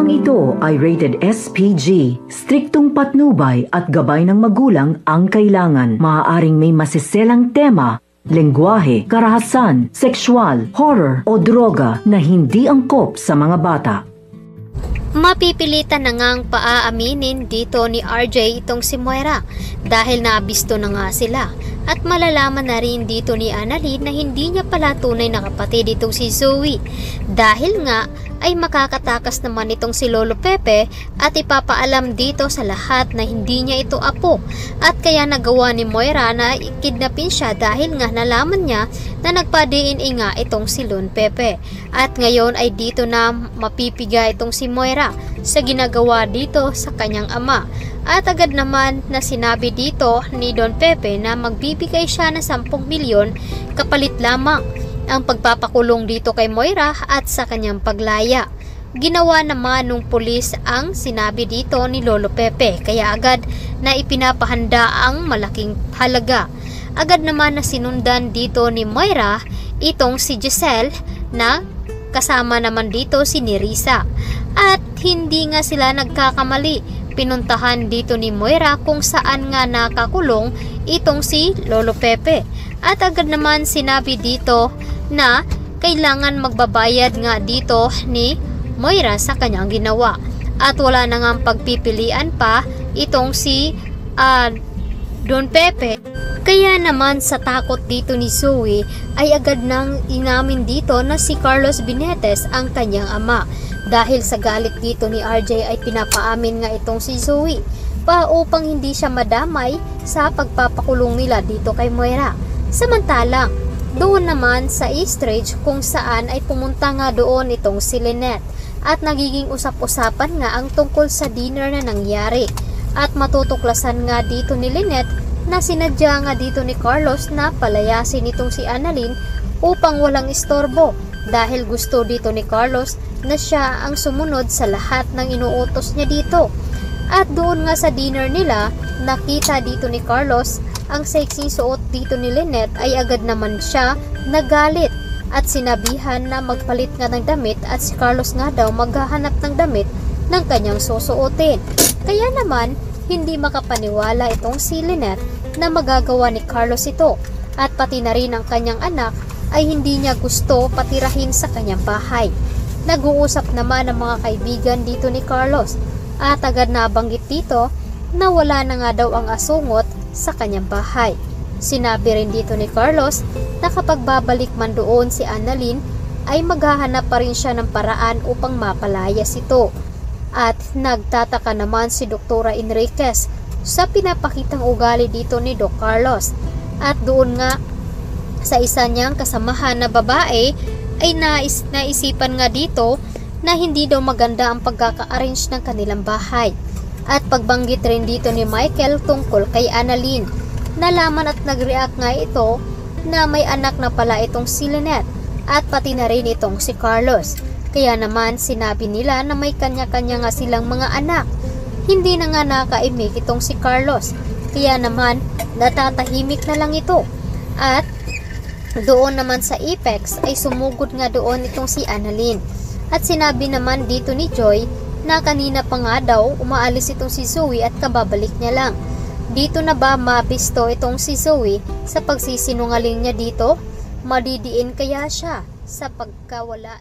Programang ito ay rated SPG. Striktong patnubay at gabay ng magulang ang kailangan. Maaaring may masiselang tema, lengguwahe, karahasan, sexual, horror o droga na hindi angkop sa mga bata. Mapipilitan na ngang paaaminin dito ni RJ itong si Moira dahil naabisto na nga sila. At malalaman na rin dito ni Annalyn na hindi niya pala tunay na kapatid itong si Zoe. Dahil nga ay makakatakas naman itong si Lolo Pepe at ipapaalam dito sa lahat na hindi niya ito apo. At kaya nagawa ni Moira na kidnapin siya dahil nga nalaman niya na nagpa-DNA nga itong si Lon Pepe. At ngayon ay dito na mapipiga itong si Moira sa ginagawa dito sa kanyang ama. At agad naman na sinabi dito ni Don Pepe na magbibigay siya ng 10 milyon kapalit lamang ang pagpapakulong dito kay Moira at sa kanyang paglaya. Ginawa naman nung pulis ang sinabi dito ni Lolo Pepe kaya agad na ipinapahanda ang malaking halaga. Agad naman na sinundan dito ni Moira itong si Giselle na kasama naman dito si Nerissa. At hindi nga sila nagkakamali. Pinuntahan dito ni Moira kung saan nga nakakulong itong si Lolo Pepe. At agad naman sinabi dito na kailangan magbabayad nga dito ni Moira sa kanyang ginawa. At wala na nga pagpipilian pa itong si Don Pepe. Kaya naman sa takot dito ni Zoe ay agad nang inamin dito na si Carlos Binetes ang kanyang ama. Dahil sa galit dito ni RJ ay pinapaamin nga itong si Zoe upang hindi siya madamay sa pagpapakulong nila dito kay Moira. Samantalang doon naman sa East Ridge kung saan ay pumunta nga doon itong si Lynette at nagiging usap-usapan nga ang tungkol sa dinner na nangyari. At matutuklasan nga dito ni Lynette na sinadya nga dito ni Carlos na palayasin itong si Annalyn upang walang istorbo dahil gusto dito ni Carlos na siya ang sumunod sa lahat ng inuutos niya dito. At doon nga sa dinner nila, nakita dito ni Carlos ang sexy suot dito ni Lynette ay agad naman siya nagalit at sinabihan na magpalit nga ng damit at si Carlos nga daw maghahanap ng damit ng kanyang susuotin. Kaya naman, hindi makapaniwala itong si Lynette na magagawa ni Carlos ito at pati na rin ang kanyang anak ay hindi niya gusto patirahin sa kanyang bahay. Nag-uusap naman ang mga kaibigan dito ni Carlos at agad nabanggit dito na wala na nga daw ang asungot sa kanyang bahay. Sinabi rin dito ni Carlos na kapag babalik man doon si Annalyn ay maghahanap pa rin siya ng paraan upang mapalayas ito. At nagtataka naman si Doktora Enriquez sa pinapakitang ugali dito ni Doc Carlos. At doon nga sa isa niyang kasamahan na babae ay naisipan nga dito na hindi daw maganda ang pagkaka-arrange ng kanilang bahay. At pagbanggit rin dito ni Michael tungkol kay Annalyn. Nalaman at nag-react nga ito na may anak na pala itong si Lynette at pati na rin itong si Carlos. Kaya naman sinabi nila na may kanya-kanya nga silang mga anak. Hindi na nga nakaimik itong si Carlos. Kaya naman natatahimik na lang ito. At doon naman sa Apex ay sumugod nga doon itong si Annalyn. At sinabi naman dito ni Joy na kanina pa nga daw umaalis itong si Zoe at kababalik niya lang. Dito na ba mabisto itong si Zoe sa pagsisinungaling niya dito? Madidiin kaya siya sa pagkawala